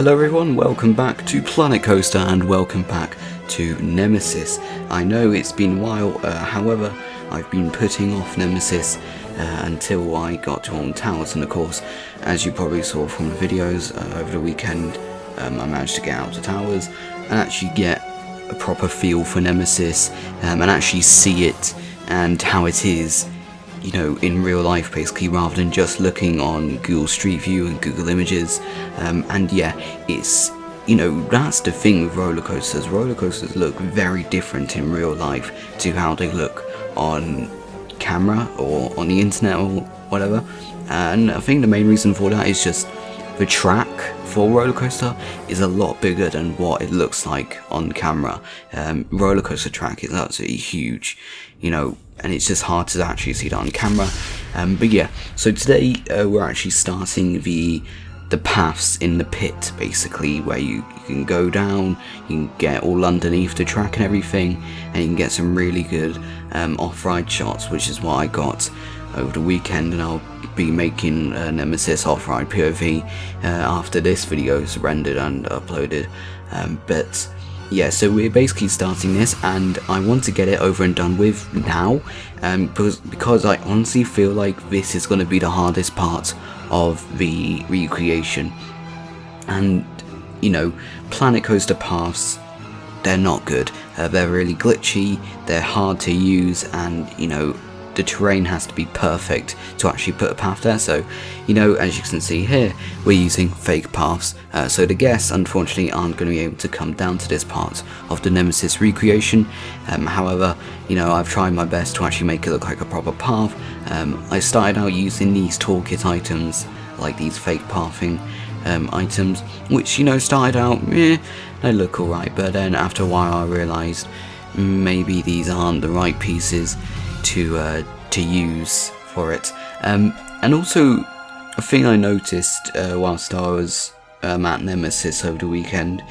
Hello everyone, welcome back to Planet Coaster and welcome back to Nemesis. I know it's been a while, however, I've been putting off Nemesis until I got to Alton Towers, and of course, as you probably saw from the videos over the weekend, I managed to get out to Towers and actually get a proper feel for Nemesis and actually see it and how it is, you know, in real life basically, rather than just looking on Google Street View and Google Images. And yeah, it's, you know, that's the thing with roller coasters. Roller coasters look very different in real life to how they look on camera or on the internet or whatever. And I think the main reason for that is just the track for roller coaster is a lot bigger than what it looks like on camera. Roller coaster track is absolutely huge, you know, and it's just hard to actually see that on camera. But yeah, so today we're actually starting the paths in the pit, basically, where you can go down, you can get all underneath the track and everything, and you can get some really good off-ride shots, which is what I got over the weekend, and I'll be making Nemesis off-ride POV after this video is rendered and uploaded. But yeah, so we're basically starting this, and I want to get it over and done with now, because I honestly feel like this is going to be the hardest part of the recreation. And you know, Planet Coaster paths, they're not good. They're really glitchy, they're hard to use, and you know, the terrain has to be perfect to actually put a path there. So, you know, as you can see here, we're using fake paths, so the guests unfortunately aren't going to be able to come down to this part of the Nemesis recreation. However, you know, I've tried my best to actually make it look like a proper path. I started out using these toolkit items, like these fake pathing items, which, you know, started out, they look alright, but then after a while I realised maybe these aren't the right pieces to use for it. And also, a thing I noticed whilst I was at Nemesis over the weekend,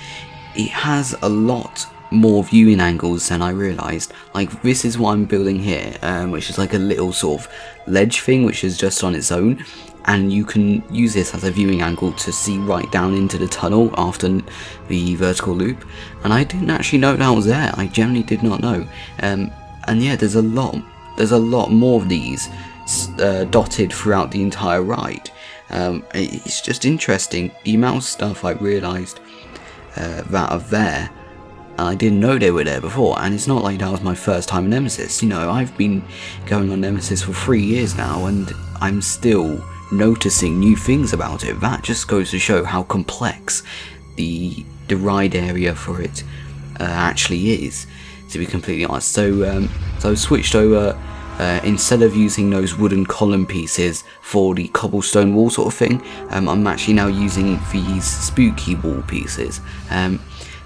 it has a lot more viewing angles than I realised. Like, this is what I'm building here, which is like a little sort of ledge thing which is just on its own, and you can use this as a viewing angle to see right down into the tunnel after the vertical loop, and I didn't actually know that was there. I generally did not know. And yeah, there's a lot more of these dotted throughout the entire ride. It's just interesting the amount of stuff I realised that are there, and I didn't know they were there before. And it's not like that was my first time in Nemesis. You know, I've been going on Nemesis for 3 years now, and I'm still noticing new things about it. That just goes to show how complex the ride area for it actually is, to be completely honest. So I switched over, instead of using those wooden column pieces for the cobblestone wall sort of thing, I'm actually now using these spooky wall pieces.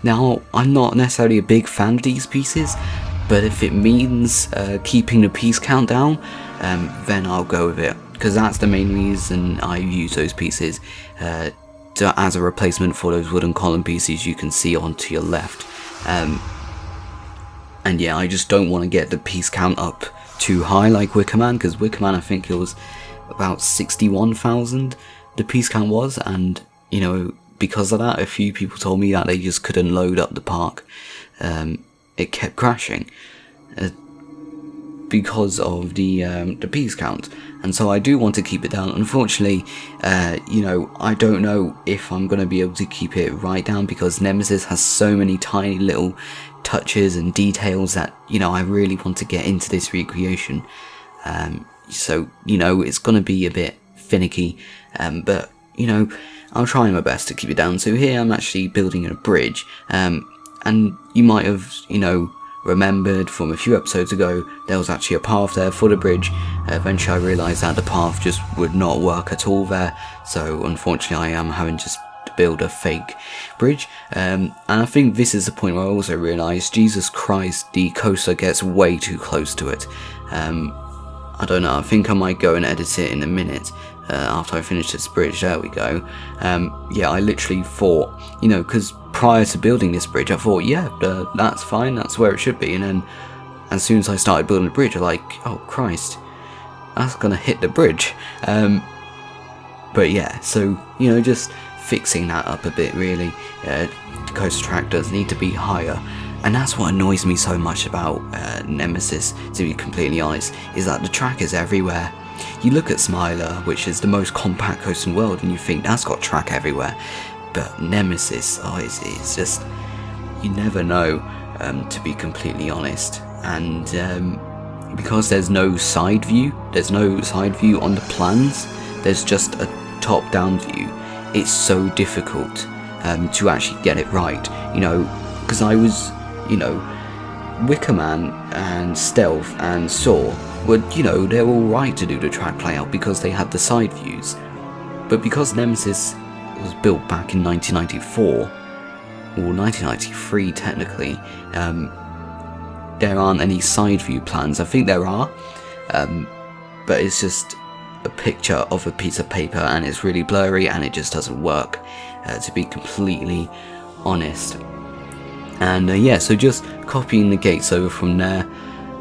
Now, I'm not necessarily a big fan of these pieces, but if it means keeping the piece count down, then I'll go with it, because that's the main reason I use those pieces, as a replacement for those wooden column pieces you can see onto your left. And yeah, I just don't want to get the piece count up too high like Wickerman, because Wickerman, I think it was about 61,000 the piece count was, and you know, because of that, a few people told me that they just couldn't load up the park. It kept crashing because of the piece count, and so I do want to keep it down. Unfortunately, you know, I don't know if I'm going to be able to keep it right down, because Nemesis has so many tiny little touches and details that, you know, I really want to get into this recreation. So, you know, it's going to be a bit finicky, but, you know, I'll try my best to keep it down. So here I'm actually building a bridge, and you might have, you know, remembered from a few episodes ago, there was actually a path there for the bridge. Eventually I realised that the path just would not work at all there, so unfortunately I am having just to build a fake bridge. And I think this is the point where I also realised, Jesus Christ, the coaster gets way too close to it. I don't know, I think I might go and edit it in a minute after I finish this bridge. There we go. Yeah, I literally thought, you know, because prior to building this bridge I thought, yeah, that's fine, that's where it should be, and then as soon as I started building the bridge I'm like, oh Christ, that's gonna hit the bridge. But yeah, so, you know, just fixing that up a bit really. The coaster track does need to be higher, and that's what annoys me so much about Nemesis, to be completely honest, is that the track is everywhere. You look at Smiler, which is the most compact coaster in the world, and you think that's got track everywhere, but Nemesis, it's just, you never know, to be completely honest. And because there's no side view on the plans, there's just a top-down view, it's so difficult to actually get it right, you know, because I was, you know, Wickerman and Stealth and Saw were, you know, they're alright to do the track layout because they had the side views, but because Nemesis was built back in 1994, or 1993 technically, there aren't any side view plans. I think there are, but it's just a picture of a piece of paper and it's really blurry and it just doesn't work, to be completely honest. And yeah, so just copying the gates over from there.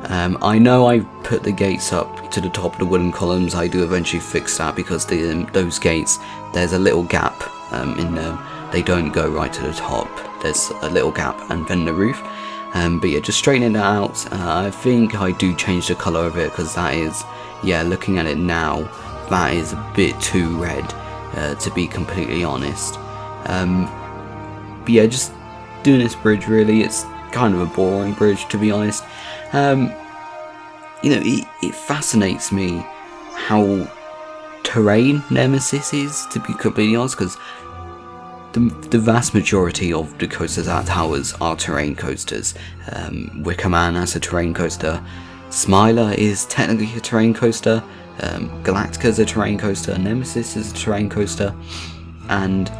I know I put the gates up to the top of the wooden columns. I do eventually fix that because those gates, there's a little gap in them. They don't go right to the top. There's a little gap and then the roof. But yeah, just straightening that out. I think I do change the colour of it because that is, yeah, looking at it now, that is a bit too red, to be completely honest. But yeah, just doing this bridge really, it's kind of a boring bridge to be honest. You know, it fascinates me how terrain Nemesis is, to be completely honest, because the vast majority of the coasters at Towers are terrain coasters. Wickerman as a terrain coaster, Smiler is technically a terrain coaster, Galactica's a terrain coaster, Nemesis is a terrain coaster, and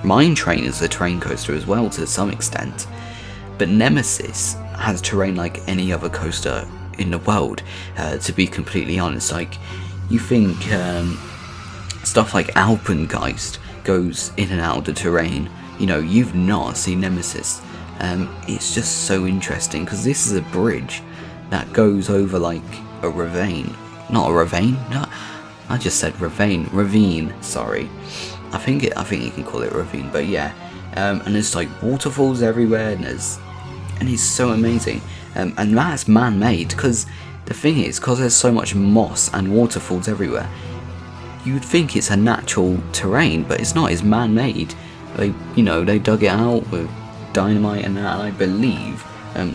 Mine Train is a terrain coaster as well to some extent. But Nemesis has terrain like any other coaster in the world, to be completely honest. Like, you think stuff like Alpengeist goes in and out of the terrain, you know, you've not seen Nemesis. It's just so interesting because this is a bridge that goes over like a ravine. Not a ravine, no, I just said ravine, sorry. I think you can call it ravine, but yeah. And there's like waterfalls everywhere, and it's so amazing. And that's man-made, because the thing is, because there's so much moss and waterfalls everywhere, you'd think it's a natural terrain, but it's not. It's man-made. They dug it out with dynamite and that, and I believe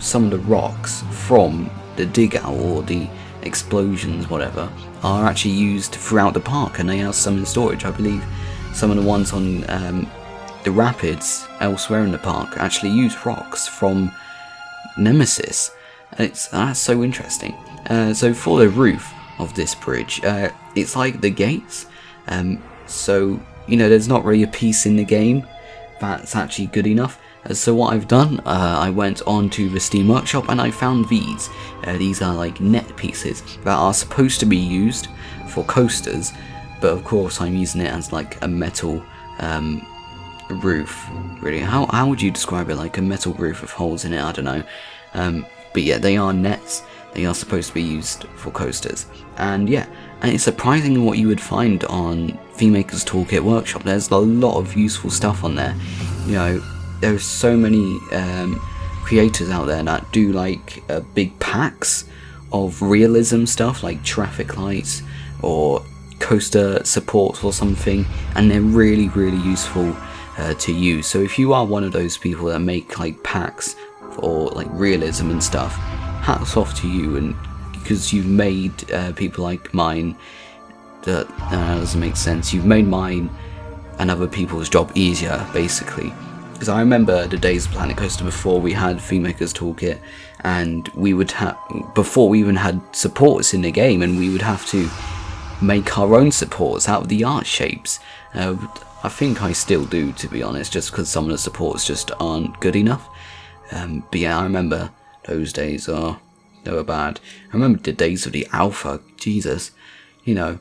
some of the rocks from the dig out or the explosions, whatever, are actually used throughout the park, and they have some in storage. I believe some of the ones on the rapids elsewhere in the park actually use rocks from Nemesis. That's so interesting. So for the roof of this bridge, it's like the gates. So, you know, there's not really a piece in the game that's actually good enough. So what I've done, I went on to the Steam Workshop and I found these. These are like net pieces that are supposed to be used for coasters, but of course I'm using it as like a metal roof, really. How would you describe it? Like a metal roof with holes in it? I don't know. But yeah, they are nets. They are supposed to be used for coasters. And yeah, and it's surprising what you would find on Theme Maker's Toolkit Workshop. There's a lot of useful stuff on there. You know, there's so many creators out there that do like big packs of realism stuff, like traffic lights or coaster supports or something, and they're really, really useful to use. So if you are one of those people that make like packs for like realism and stuff, hats off to you, and because you've made people like mine, that doesn't make sense, you've made mine and other people's job easier, basically. Because I remember the days of Planet Coaster before we had Theme Maker's Toolkit, and we would have, before we even had supports in the game, and we would have to make our own supports out of the art shapes. I think I still do, to be honest, just because some of the supports just aren't good enough. But yeah, I remember those days. They were bad. I remember the days of the Alpha. Jesus, you know.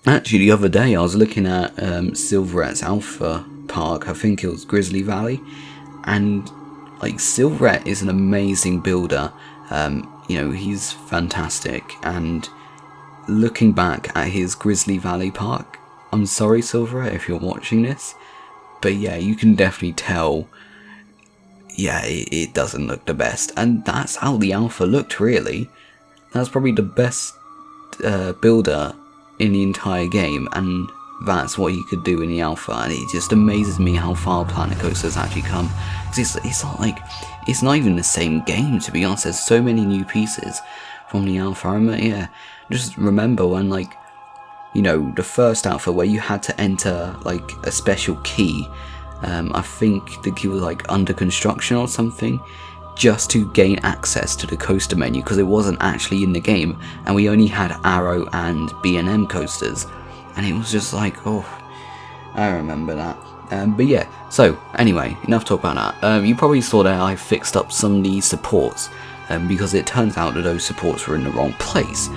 Actually, the other day I was looking at Silverette's Alpha Park. I think it was Grizzly Valley, and like Silverette is an amazing builder. You know, he's fantastic. And looking back at his Grizzly Valley Park, I'm sorry, Silverette, if you're watching this, But yeah, you can definitely tell, yeah, it doesn't look the best. And that's how the alpha looked, really. That's probably the best builder in the entire game, and that's what he could do in the alpha. And it just amazes me how far Planet Coaster has actually come. Because it's not like, it's not even the same game, to be honest. There's so many new pieces from the alpha. Yeah, just remember when, like, you know, the first alpha where you had to enter like a special key. I think the key was like under construction or something, just to gain access to the coaster menu, because it wasn't actually in the game, and we only had Arrow and B&M coasters, and it was just like, oh, I remember that. But yeah, so anyway, enough talk about that. You probably saw that I fixed up some of these supports, because it turns out that those supports were in the wrong place.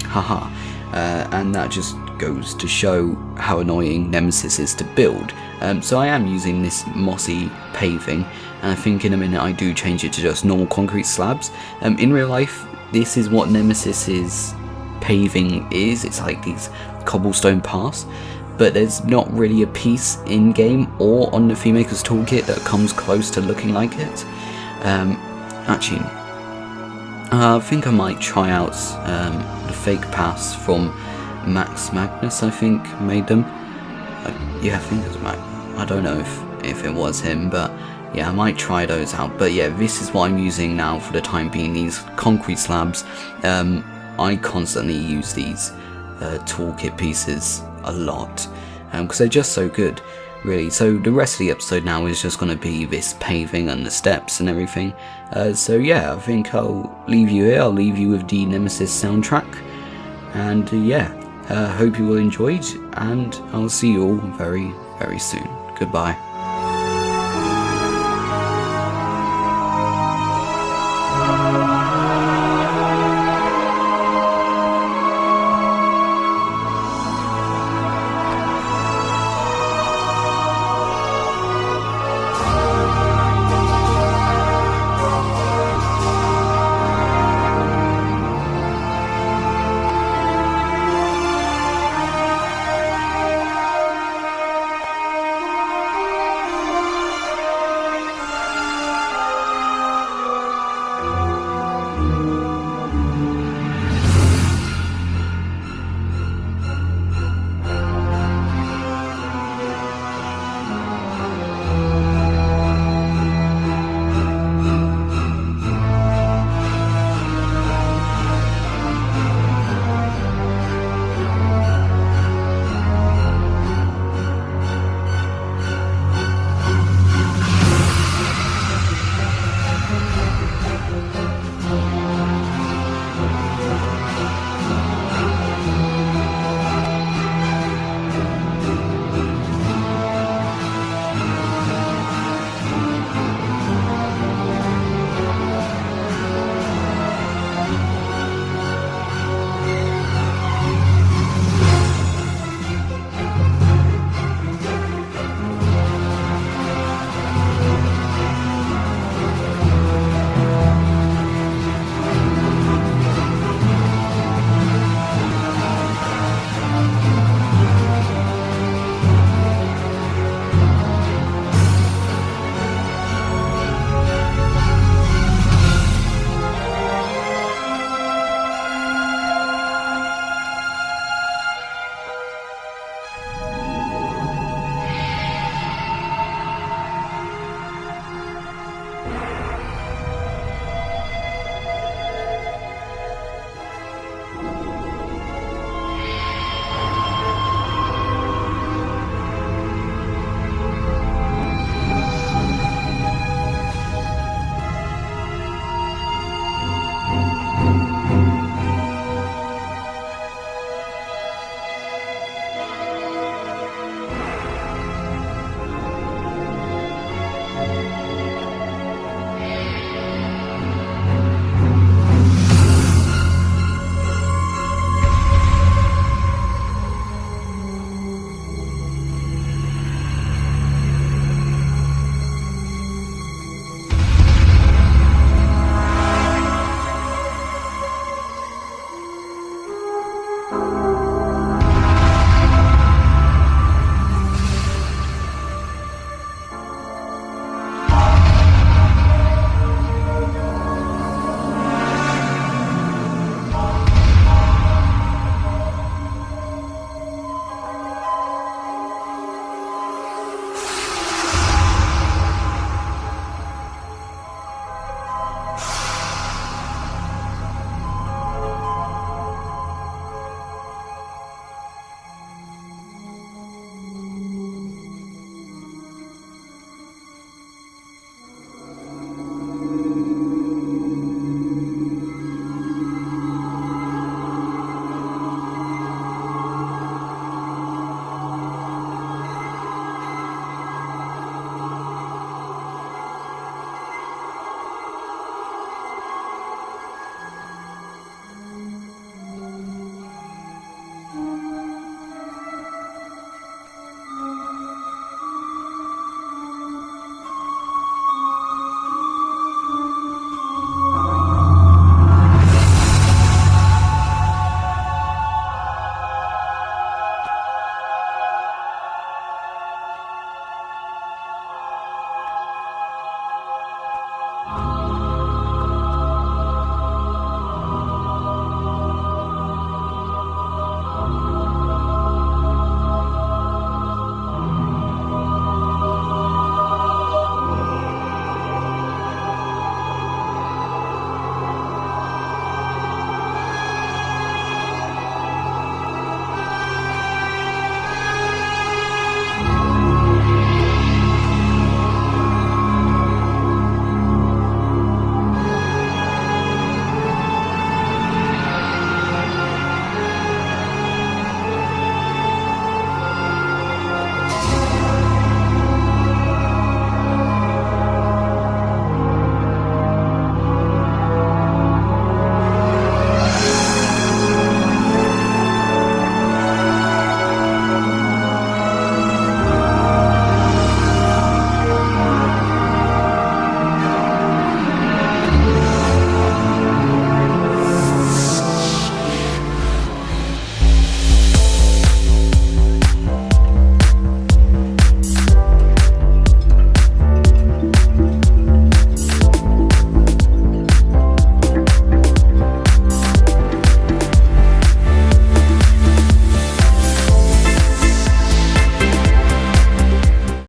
Haha. And that just goes to show how annoying Nemesis is to build. So I am using this mossy paving, and I think in a minute I do change it to just normal concrete slabs. In real life, this is what Nemesis's paving is. It's like these cobblestone paths, but there's not really a piece in game or on the FeeMaker's toolkit that comes close to looking like it. Actually, I think I might try out the fake paths from Magnus, I think, made them. Yeah, I think it was Mac. I don't know if it was him, but yeah, I might try those out. But yeah, this is what I'm using now for the time being, these concrete slabs. I constantly use these toolkit pieces a lot, because they're just so good, really. So the rest of the episode now is just going to be this paving and the steps and everything. So yeah, I think I'll leave you here. I'll leave you with the Nemesis soundtrack, and yeah, hope you all enjoyed, and I'll see you all very, very soon. Goodbye.